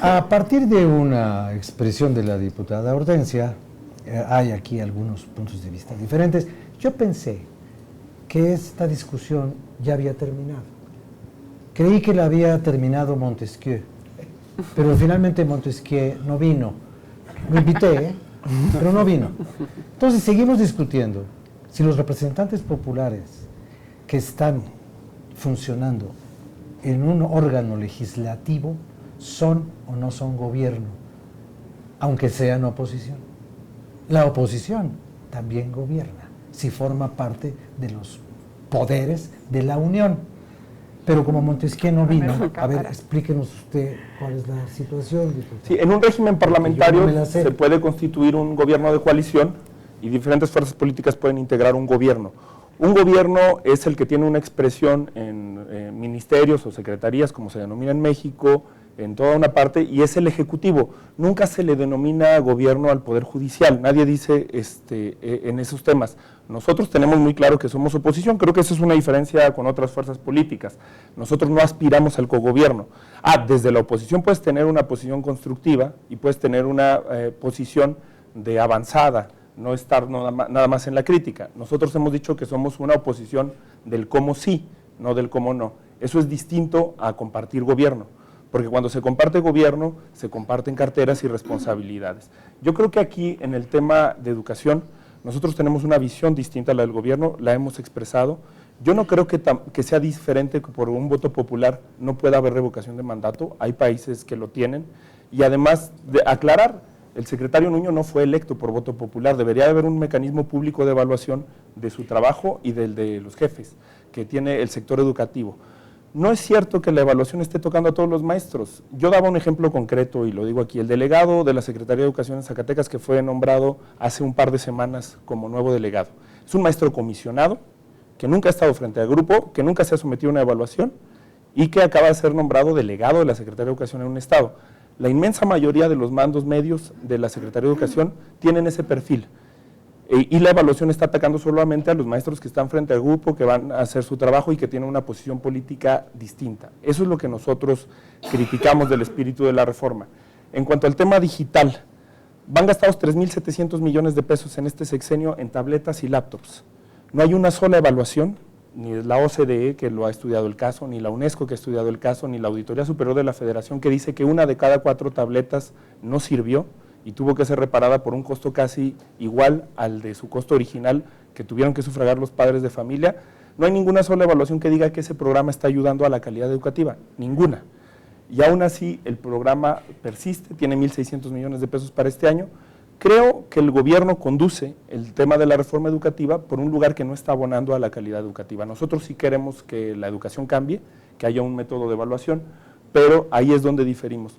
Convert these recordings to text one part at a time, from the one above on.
A partir de una expresión de la diputada Hortensia, hay aquí algunos puntos de vista diferentes. Yo pensé que esta discusión ya había terminado. Creí que la había terminado Montesquieu, pero finalmente Montesquieu no vino. Lo invité, pero no vino. Entonces seguimos discutiendo si los representantes populares que están funcionando en un órgano legislativo son o no son gobierno, aunque sean oposición. La oposición también gobierna, si forma parte de los poderes de la Unión. Pero como Montesquieu no vino, a ver, explíquenos usted cuál es la situación, diputado. Sí, en un régimen parlamentario se puede constituir un gobierno de coalición y diferentes fuerzas políticas pueden integrar un gobierno. Un gobierno es el que tiene una expresión en ministerios o secretarías, como se denomina en México, en toda una parte, y es el ejecutivo. Nunca se le denomina gobierno al Poder Judicial, nadie dice en esos temas. Nosotros tenemos muy claro que somos oposición, creo que esa es una diferencia con otras fuerzas políticas. Nosotros no aspiramos al cogobierno. Desde la oposición puedes tener una posición constructiva y puedes tener una posición de avanzada, no estar nada más en la crítica. Nosotros hemos dicho que somos una oposición del cómo sí, no del cómo no. Eso es distinto a compartir gobierno, porque cuando se comparte gobierno, se comparten carteras y responsabilidades. Yo creo que aquí, en el tema de educación, nosotros tenemos una visión distinta a la del gobierno, la hemos expresado. Yo no creo que sea diferente que por un voto popular no pueda haber revocación de mandato, hay países que lo tienen, y además de aclarar, el secretario Nuño no fue electo por voto popular, debería haber un mecanismo público de evaluación de su trabajo y del de los jefes que tiene el sector educativo. No es cierto que la evaluación esté tocando a todos los maestros. Yo daba un ejemplo concreto y lo digo aquí, el delegado de la Secretaría de Educación en Zacatecas que fue nombrado hace un par de semanas como nuevo delegado. Es un maestro comisionado que nunca ha estado frente al grupo, que nunca se ha sometido a una evaluación y que acaba de ser nombrado delegado de la Secretaría de Educación en un estado. La inmensa mayoría de los mandos medios de la Secretaría de Educación tienen ese perfil. Y la evaluación está atacando solamente a los maestros que están frente al grupo, que van a hacer su trabajo y que tienen una posición política distinta. Eso es lo que nosotros criticamos del espíritu de la reforma. En cuanto al tema digital, van gastados 3.700 millones de pesos en este sexenio en tabletas y laptops. No hay una sola evaluación, ni la OCDE que lo ha estudiado el caso, ni la UNESCO que ha estudiado el caso, ni la Auditoría Superior de la Federación que dice que una de cada 4 tabletas no sirvió y tuvo que ser reparada por un costo casi igual al de su costo original que tuvieron que sufragar los padres de familia. No hay ninguna sola evaluación que diga que ese programa está ayudando a la calidad educativa, ninguna. Y aún así el programa persiste, tiene 1.600 millones de pesos para este año. Creo que el gobierno conduce el tema de la reforma educativa por un lugar que no está abonando a la calidad educativa. Nosotros sí queremos que la educación cambie, que haya un método de evaluación, pero ahí es donde diferimos.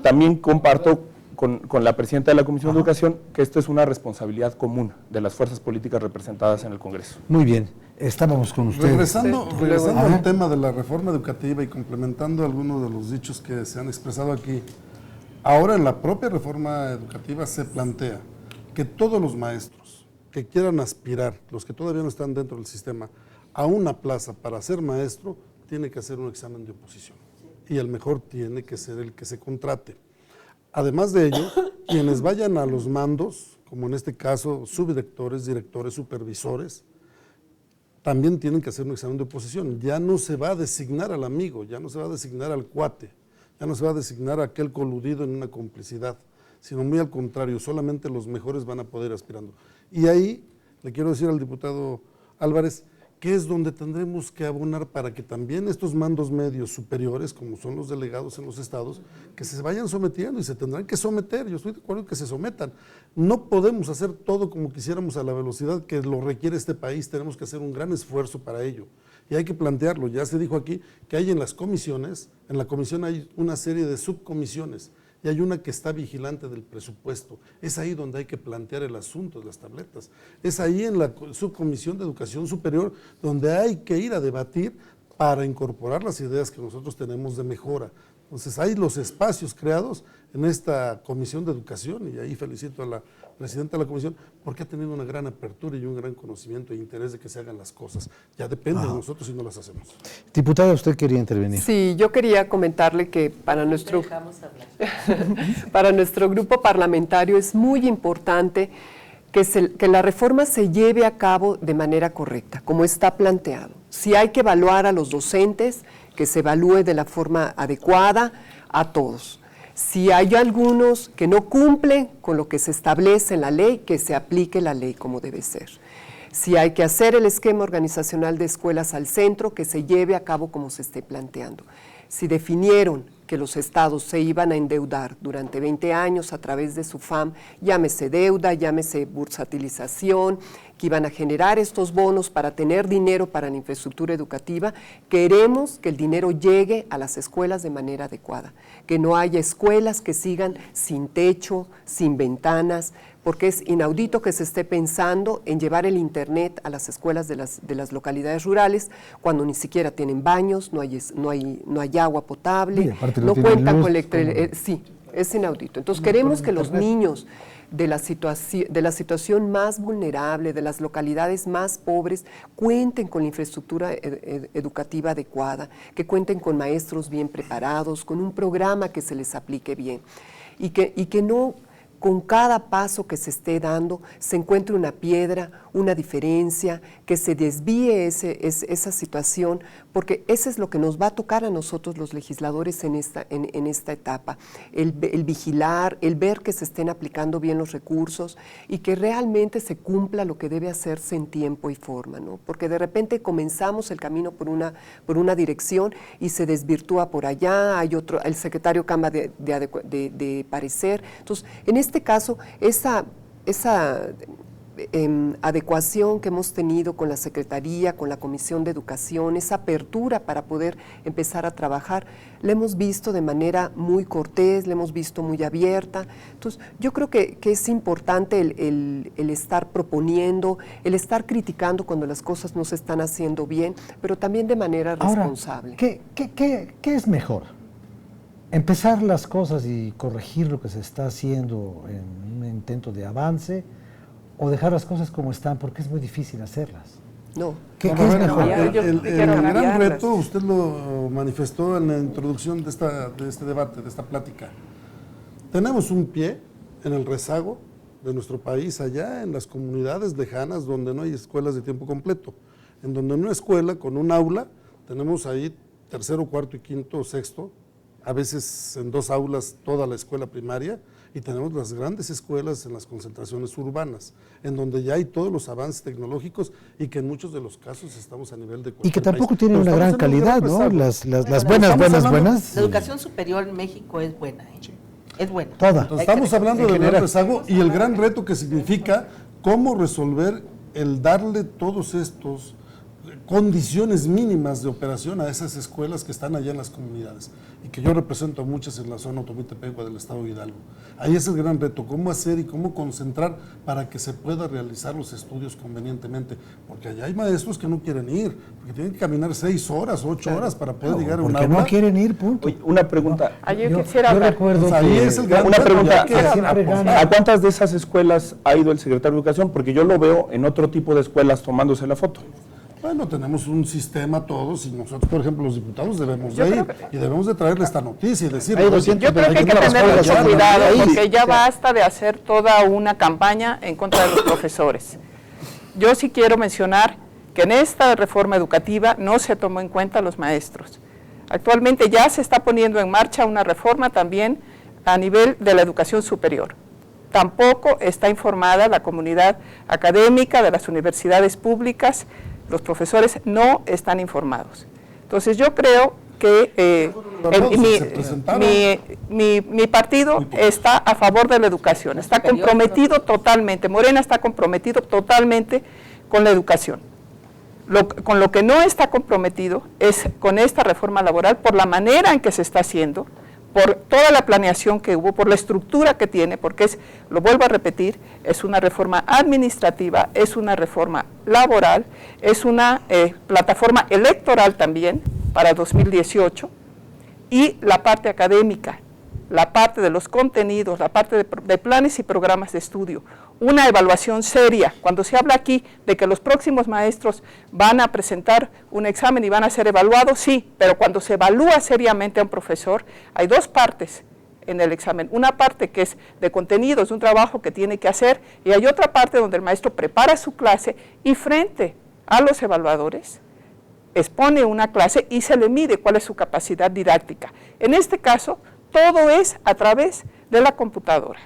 También comparto con la presidenta de la Comisión de Educación que esto es una responsabilidad común de las fuerzas políticas representadas en el Congreso. Muy bien, estábamos con usted. Regresando al tema de la reforma educativa y complementando algunos de los dichos que se han expresado aquí, ahora en la propia reforma educativa se plantea que todos los maestros que quieran aspirar, los que todavía no están dentro del sistema, a una plaza para ser maestro, tiene que hacer un examen de oposición y el mejor tiene que ser el que se contrate. Además de ello, quienes vayan a los mandos, como en este caso subdirectores, directores, supervisores, también tienen que hacer un examen de oposición. Ya no se va a designar al amigo, ya no se va a designar al cuate, ya no se va a designar a aquel coludido en una complicidad, sino muy al contrario, solamente los mejores van a poder aspirando. Y ahí le quiero decir al diputado Álvarez que es donde tendremos que abonar para que también estos mandos medios superiores, como son los delegados en los estados, que se vayan sometiendo y se tendrán que someter. Yo estoy de acuerdo en que se sometan. No podemos hacer todo como quisiéramos a la velocidad que lo requiere este país, tenemos que hacer un gran esfuerzo para ello. Y hay que plantearlo, ya se dijo aquí que hay en las comisiones, en la comisión hay una serie de subcomisiones, y hay una que está vigilante del presupuesto. Es ahí donde hay que plantear el asunto de las tabletas. Es ahí en la subcomisión de educación superior donde hay que ir a debatir para incorporar las ideas que nosotros tenemos de mejora. Entonces hay los espacios creados en esta comisión de educación y ahí felicito a la presidente de la comisión, porque ha tenido una gran apertura y un gran conocimiento e interés de que se hagan las cosas. Ya depende de nosotros si no las hacemos. Diputada, usted quería intervenir. Sí, yo quería comentarle que para nuestro grupo parlamentario es muy importante que la reforma se lleve a cabo de manera correcta, como está planteado. Si hay que evaluar a los docentes, que se evalúe de la forma adecuada a todos. Si hay algunos que no cumplen con lo que se establece en la ley, que se aplique la ley como debe ser. Si hay que hacer el esquema organizacional de escuelas al centro, que se lleve a cabo como se esté planteando. Si definieron que los estados se iban a endeudar durante 20 años a través de su FAM, llámese deuda, llámese bursatilización, que iban a generar estos bonos para tener dinero para la infraestructura educativa, queremos que el dinero llegue a las escuelas de manera adecuada, que no haya escuelas que sigan sin techo, sin ventanas, porque es inaudito que se esté pensando en llevar el internet a las escuelas de las localidades rurales cuando ni siquiera tienen baños, no hay agua potable, no cuentan con electricidad. Sí, es inaudito. Entonces queremos que los niños de la situación más vulnerable, de las localidades más pobres, cuenten con la infraestructura educativa adecuada, que cuenten con maestros bien preparados, con un programa que se les aplique bien y que no con cada paso que se esté dando se encuentre una piedra, una diferencia, que se desvíe esa situación, porque eso es lo que nos va a tocar a nosotros los legisladores en esta etapa, el vigilar, el ver que se estén aplicando bien los recursos y que realmente se cumpla lo que debe hacerse en tiempo y forma, ¿no? Porque de repente comenzamos el camino por una dirección y se desvirtúa por allá, hay otro, el secretario cambia de parecer. Entonces, en este caso, esa adecuación que hemos tenido con la Secretaría, con la Comisión de Educación, esa apertura para poder empezar a trabajar, la hemos visto de manera muy cortés, la hemos visto muy abierta. Entonces, yo creo que es importante el estar proponiendo, el estar criticando cuando las cosas no se están haciendo bien, pero también de manera responsable. ¿Qué es mejor? ¿Empezar las cosas y corregir lo que se está haciendo en un intento de avance o dejar las cosas como están porque es muy difícil hacerlas? No. ¿Qué es mejor? El gran reto, usted lo manifestó en la introducción de este debate, de esta plática. Tenemos un pie en el rezago de nuestro país allá en las comunidades lejanas donde no hay escuelas de tiempo completo, en donde en una escuela con un aula tenemos ahí tercero, cuarto y quinto, sexto, a veces en 2 aulas toda la escuela primaria, y tenemos las grandes escuelas en las concentraciones urbanas, en donde ya hay todos los avances tecnológicos y que en muchos de los casos estamos a nivel de y que tampoco tienen una gran calidad, ¿no? Las buenas. La educación superior en México es buena, ¿eh? Es buena. Toda. Entonces, estamos hablando del gran rezago y el gran reto que significa cómo resolver el darle todos estos condiciones mínimas de operación a esas escuelas que están allá en las comunidades y que yo represento a muchas en la zona Otomí-Tepehua del estado de Hidalgo. Ahí es el gran reto, cómo hacer y cómo concentrar para que se pueda realizar los estudios convenientemente, porque allá hay maestros que no quieren ir, porque tienen que caminar 6 horas, 8 horas para poder llegar a un aula. Porque no quieren ir, punto. Oye, una pregunta. Yo quisiera hablar. Recuerdo ahí es el gran una reto, pregunta, ¿a cuántas de esas escuelas ha ido el secretario de Educación? Porque yo lo veo en otro tipo de escuelas tomándose la foto. Bueno, tenemos un sistema todos y nosotros, por ejemplo, los diputados debemos de ir y debemos de traerle esta noticia y decir... Yo creo que hay que tener mucho cuidado porque ya basta de hacer toda una campaña en contra de los profesores. Yo sí quiero mencionar que en esta reforma educativa no se tomó en cuenta a los maestros. Actualmente ya se está poniendo en marcha una reforma también a nivel de la educación superior. Tampoco está informada la comunidad académica de las universidades públicas. Los profesores no están informados. Entonces yo creo que mi partido está a favor de la educación, está comprometido totalmente, Morena está comprometido totalmente con la educación. Con lo que no está comprometido es con esta reforma laboral por la manera en que se está haciendo, por toda la planeación que hubo, por la estructura que tiene, porque lo vuelvo a repetir, es una reforma administrativa, es una reforma laboral, es una plataforma electoral también para 2018, y la parte académica, la parte de los contenidos, la parte de planes y programas de estudio, una evaluación seria. Cuando se habla aquí de que los próximos maestros van a presentar un examen y van a ser evaluados, sí, pero cuando se evalúa seriamente a un profesor, hay dos partes en el examen. Una parte que es de contenidos, de un trabajo que tiene que hacer, y hay otra parte donde el maestro prepara su clase y frente a los evaluadores expone una clase y se le mide cuál es su capacidad didáctica. En este caso, todo es a través de la computadora.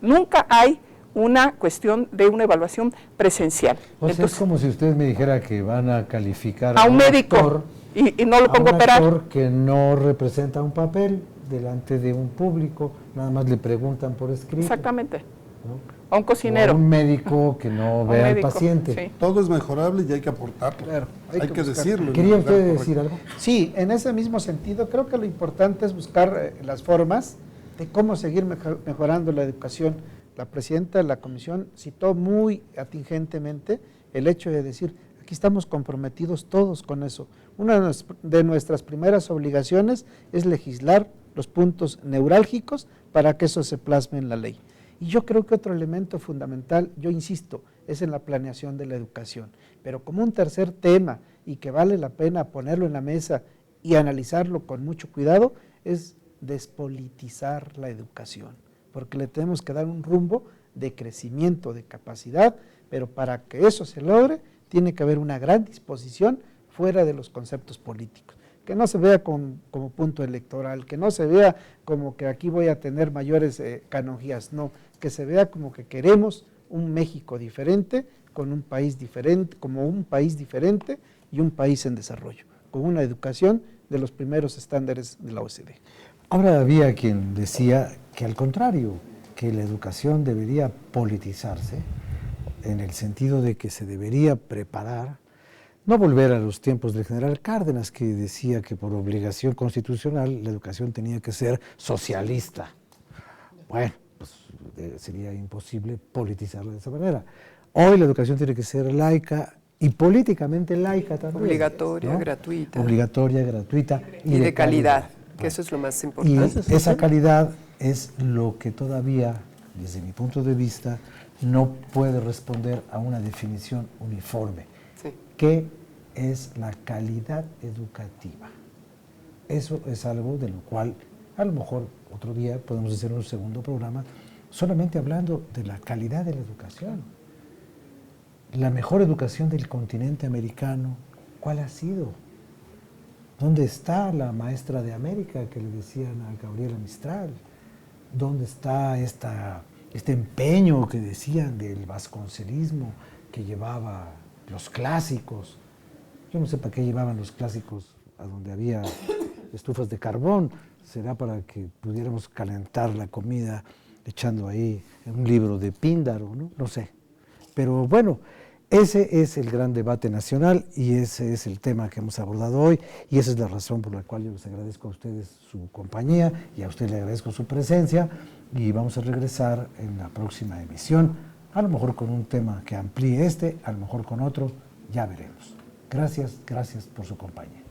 Nunca hay una cuestión de una evaluación presencial. O sea, es como si usted me dijera que van a calificar a un médico actor, y no lo pongo a operar. Un actor que no representa un papel delante de un público, nada más le preguntan por escrito. Exactamente. ¿No? A un cocinero. O a un médico que no vea al paciente. Sí. Todo es mejorable y hay que aportarlo. Claro, hay que decirlo. ¿Quería usted decir algo? Sí, en ese mismo sentido, creo que lo importante es buscar las formas de cómo seguir mejorando la educación. La presidenta de la comisión citó muy atingentemente el hecho de decir, aquí estamos comprometidos todos con eso. Una de nuestras primeras obligaciones es legislar los puntos neurálgicos para que eso se plasme en la ley. Y yo creo que otro elemento fundamental, yo insisto, es en la planeación de la educación. Pero como un tercer tema y que vale la pena ponerlo en la mesa y analizarlo con mucho cuidado, es despolitizar la educación, porque le tenemos que dar un rumbo de crecimiento, de capacidad, pero para que eso se logre, tiene que haber una gran disposición fuera de los conceptos políticos. Que no se vea como punto electoral, que no se vea como que aquí voy a tener mayores canonjías, no, que se vea como que queremos un México diferente, con un país diferente, como un país diferente y un país en desarrollo, con una educación de los primeros estándares de la OECD. Ahora había quien decía que al contrario, que la educación debería politizarse, en el sentido de que se debería preparar, no volver a los tiempos del general Cárdenas, que decía que por obligación constitucional la educación tenía que ser socialista. Bueno, pues sería imposible politizarla de esa manera. Hoy la educación tiene que ser laica y políticamente laica también. Obligatoria, ¿no? gratuita. Obligatoria, gratuita y de calidad, que eso es lo más importante. Y esa calidad es lo que todavía, desde mi punto de vista, no puede responder a una definición uniforme. Sí. ¿Qué es la calidad educativa? Eso es algo de lo cual a lo mejor otro día podemos hacer un segundo programa solamente hablando de la calidad de la educación. La mejor educación del continente americano, ¿cuál ha sido? ¿Dónde está la maestra de América que le decían a Gabriela Mistral? ¿Dónde está este empeño que decían del vasconcelismo que llevaba los clásicos? Yo no sé para qué llevaban los clásicos a donde había estufas de carbón. Será para que pudiéramos calentar la comida echando ahí un libro de Píndaro, ¿no? No sé. Pero bueno, ese es el gran debate nacional y ese es el tema que hemos abordado hoy y esa es la razón por la cual yo les agradezco a ustedes su compañía y a usted le agradezco su presencia y vamos a regresar en la próxima emisión, a lo mejor con un tema que amplíe a lo mejor con otro, ya veremos. Gracias por su compañía.